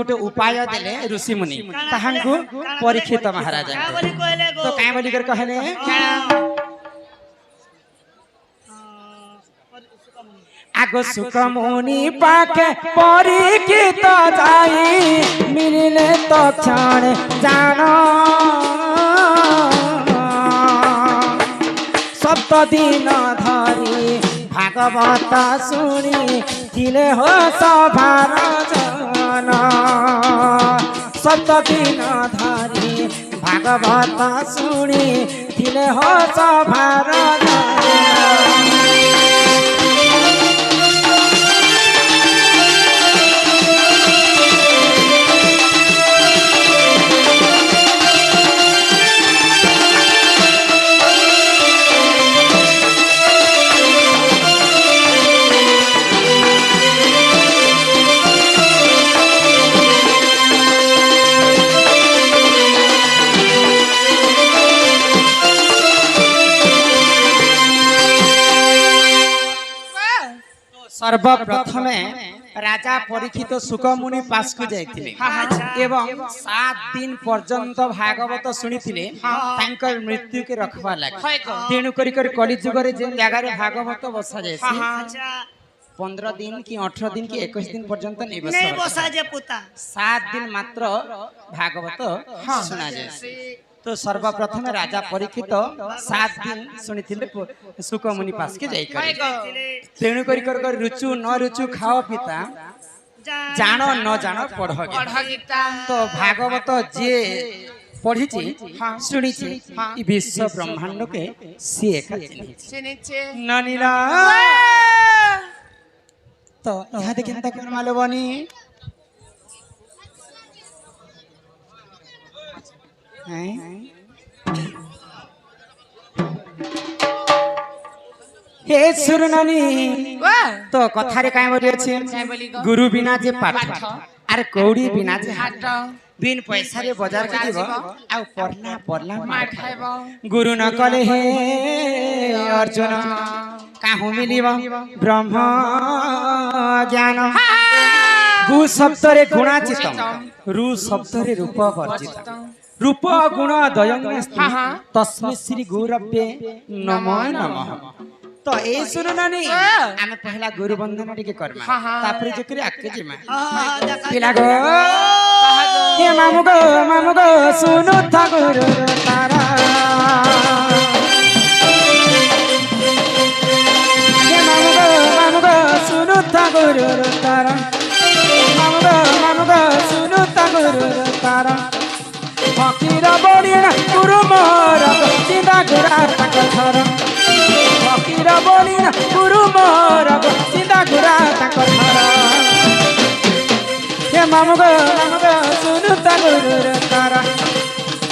गोटे उपाय देले ऋषि मुनि ताहांकु परीक्षित महाराज तो काई बोली कर कहले आगो सुख मुनि पाके परीक्षित जाई मिलले तो क्षण जानो सप्त दिन धरी भागवत सुनी थिले हो सभार जन सप्त दिन धरी भागवत सुनी थिले हो सभार जन सर्वप्रथम राजा परीक्षित सुख मुनि पास को जाइथिले एवं 7 दिन पर्यंत भागवत सुनिथिले तांकर मृत्यु के रखवा लागे तेणु करी कली जुग रे जे जगह रे भागवत बसा जायसी 15 दिन की 18 दिन की 21 दिन पर्यंत नहीं बसा जे पुता 7 दिन मात्र भागवत सुना जायसी तो सर्वप्रथम राजा परीक्षित 7 दिन सुनिथिले सुख मुनि पास के जाई करे तेणु करी कर रुचु न रुचु खाओ पिता जानो न जानो पढ़ गीता तो भागवत जे पढ़ी सुनी विश्व ब्रह्मांड के सी एका ननीला तो यहाँ देखिए केनता कर मालो बनी हे सुरनानी तो कथारे काय बोली अछि गुरु बिना जे पाठ आर कौड़ी बिना जे हाट बिन पैसा रे बाजार के जीव आ पढ़ला मार खाइबो गुरु न कले हे अर्जुन काहू मिलिब ब्रह्म ज्ञान गु शब्द रे गुणाचितम रु शब्द रे रूप वर्जित रूप गुण दयंग तस्मै श्री गुरव्ये नमो नमः तो ए सुनो नानी आमे पहला गुरु वंदना टिके करबा तापर जे करे आके जेमा पिला गो हे मामू गो सुनो था गुरु तारा हे मामू गो सुनो था गुरु तारा मामू गो सुनो था गुरु तारा फकीर बोलिना गुरु मोर चिंता गुरा तक थर फकीर बोलिना गुरु मोर चिंता गुरा तक थर हे मामू गो सुनु ता गुरु तारा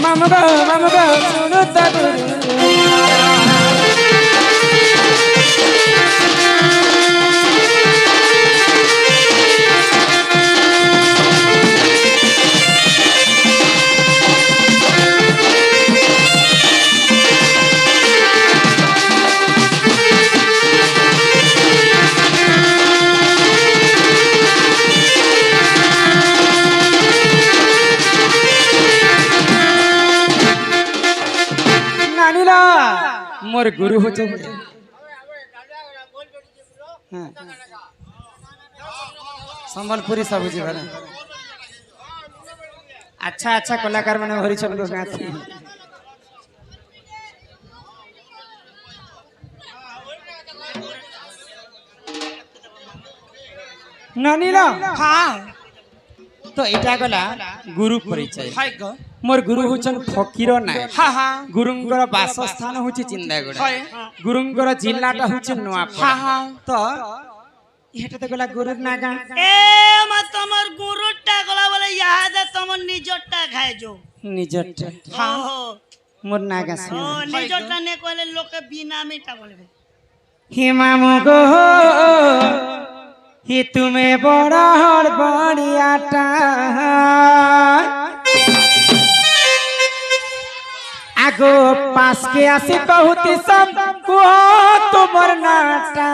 मामू गो सुनु ता गुरु मोर गुरु हो संबलपुरी सब जीवन अच्छा कलाकार मैंने भरी चल गाथी नानीला हाँ तो इटा गला गुरु परिचय मोर गुरु होचन फकीर नाय गुरुंगर वासस्थान होची चिंदागुड़ा गुरुंगर जिल्लाटा होची नुआपड़ा तो इहेटा तो गला गुरु नागा ए म तमर गुरुटा गला बोले याद तमर निजटा खाय जो निजटा हां मोर नागा से निजटा ने कहले लोक बिना मेटा बोले हे मामू गो हे तुम्हें बड़ा हर बड़ियाटा आगो पास के आसी बहुत सब को तुमर नाटा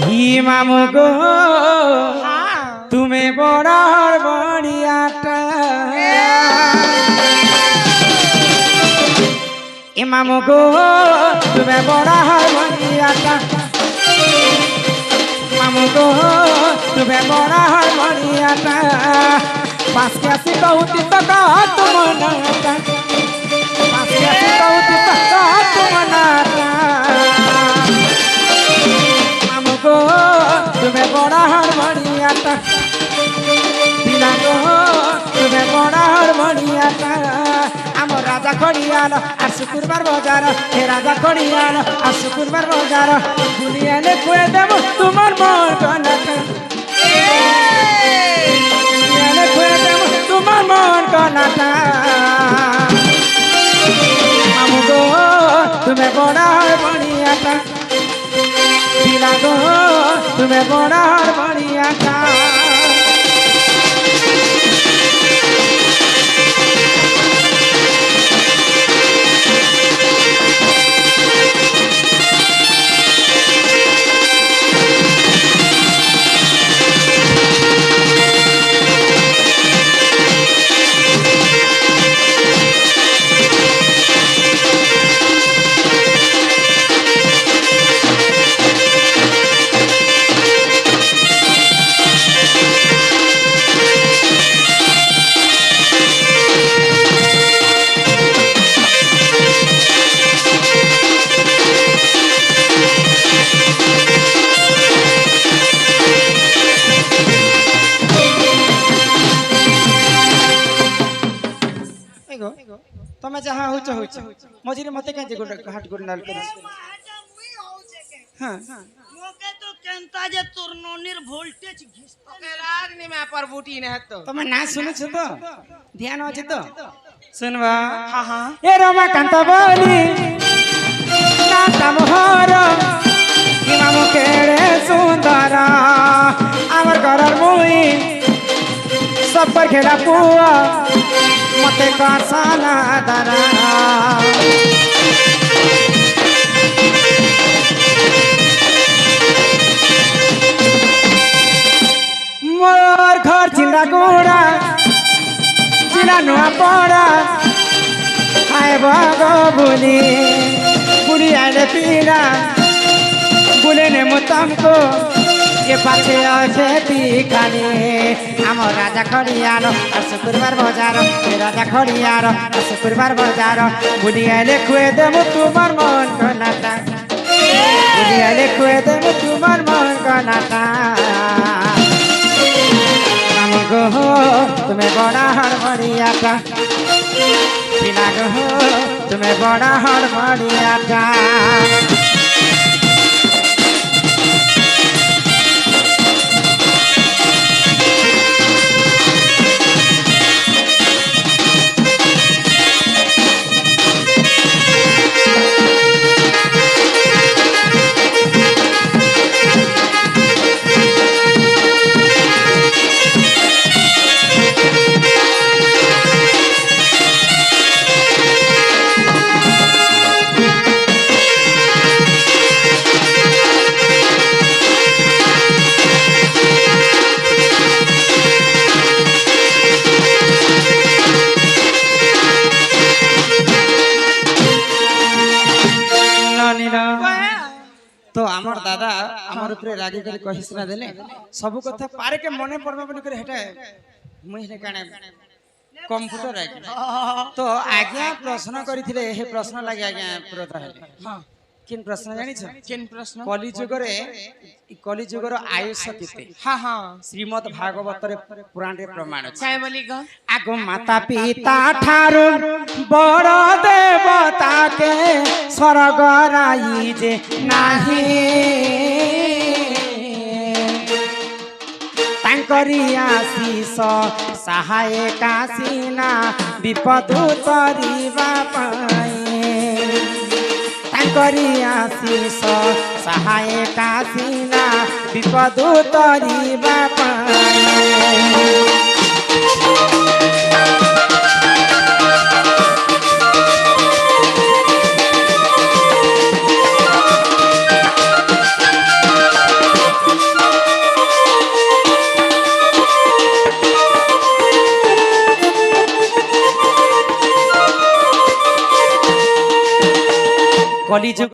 হি মামু গো তুমি বড়ার বড়িয়াটা এ মামু গো তুমি বড়ার বড়িয়াটা মামু গো তুমি বড়ার বড়িয়াটা পাঁচকে আসি কৌতি তো তুমনাটা পাঁচকে আসি কৌতি তো তুমনাটা মামু গো তুমি বড়ার বড়িয়াটা পিলা গো তুমি বড়ার বড়িয়াটা আমার রাজা খড়িয়াল আর শুক্রবার বাজার হে রাজা খড়িয়াল আর শুক্রবার বাজার বুলিয়ালে খুয়ে দেব তোমার মন কনাটা বুলিয়ালে খুয়ে দেব তোমার মন কনাটা মামু গো তুমি বড়ার বড়িয়াটা পিলা গো তুমি বড়ার বড়িয়াটা তুমি যাহা হচ্ছে হচ্ছে মঝিরে মতে কাজে হাট করে নাল করে হ্যাঁ মোকে তো কেনতা যে তোর ননির ভোল্টেজ ঘিসতে লাগ নি মে पर बूटी ने है तो তুমি না শুনেছ তো ধ্যান আছে তো শুনবা এ রমাকান্ত বলি কান্তা মোহর কি মামু কেড়ে সুন্দর আমার ঘরের মুই সবর খেলা পুয়া মতে কাসানা দারা মোর ঘর চিন্তা গোড়া চিলা নোয়া পড়া হায় বাগ বলি বুড়ি আইলে পিলা বুলে নে মুতামকো এ পাছে আছে পিখানে আমার রাজা খড়িয়ার আর শুক্রবার বাজার এ রাজা খড়িয়ার আর শুক্রবার বাজার বুড়ি আইলে খুয়ে দেব তোমার মন কনাটা বুড়ি আইলে খুয়ে দেব তোমার মন কনাটা মামু গো তুমি বড়া হড়বড়িয়াটা পিলা গো তুমি বড়া হড়বড়িয়াটা তো আমার দাদা আমার উপরে রাগি করে কহিস না দেলে সবু কথা পারে কে মনে পড়বে বলি করে হেটা মুই হেটা কানে কম্পিউটার আগে তো আজ্ঞা প্রশ্ন করিଥିଲେ হে প্রশ্ন লাগি আজ্ঞা পুরোটা হেলে কিন প্রশ্ন জানিছ किन प्रश्न কলি যুগর আয়ুষ কেতে हां हां শ্রীমদ ভাগবতরে পুরাণে প্রমাণ আছে काय बोली ग আগ মাতা পিতা ঠারু বড় দেবতাকে স্বর্গ রাই যে নাহি তাঙ্করি আশিষ সহায় কাশিনা বিপদ তরিবা পাই তাঙ্করি আশিষ সহায় কাশিনা বিপদ তরিবা পাই কলিযুগ